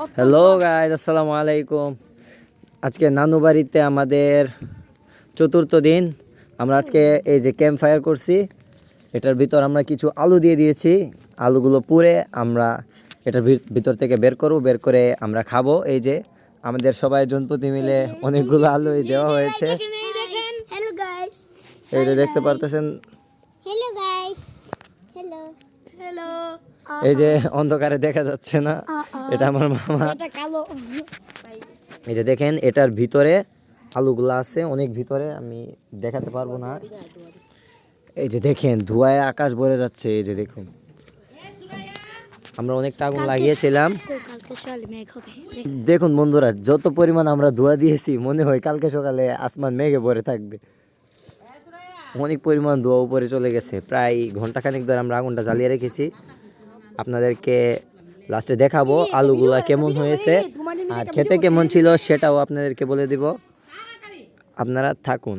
Hello guys, আসসালামু আলাইকুম। আজকে নানু বাড়িতে আমাদের চতুর্থ দিন। আমরা আজকে এই যে ক্যাম্প ফায়ার করছি, এটার ভিতর আমরা কিছু আলু দিয়ে দিয়েছি। আলুগুলো পুড়ে আমরা এটার ভিতর থেকে বের করব, বের করে আমরা খাবো। এই যে আমাদের সবাই জনপতি মিলে অনেকগুলো আলু দেওয়া হয়েছে। হ্যালো গাইস, এই যে দেখতে পারতেছেন, হ্যালো গাইস, হ্যালো হ্যালো। এই যে অন্ধকারে দেখা যাচ্ছে না, এটা আমার মামা। এটা কালো। এই যে দেখেন, এটার ভিতরে আলুগুলো আছে, অনেক ভিতরে, আমি দেখাতে পারবো না। এই যে দেখেন, ধোঁয়ায় আকাশ ভরে যাচ্ছে। এই যে দেখুন, আমরা অনেকটা আগুন লাগিয়েছিলাম। কালকে সকালে মেঘ হবে। দেখুন বন্ধুরা, যত পরিমাণ আমরা ধোঁয়া দিয়েছি, মনে হয় কালকে সকালে আসমান মেঘে ভরে থাকবে। অনেক পরিমাণ ধোঁয়া উপরে চলে গেছে। প্রায় ঘন্টাখানেক ধরে আমরা আগুনটা জ্বালিয়ে রেখেছি। আপনাদেরকে লাস্টে দেখাবো আলুগুলা কেমন হয়েছে আর খেতে কেমন ছিল, সেটাও আপনাদেরকে বলে দিব। আপনারা থাকুন।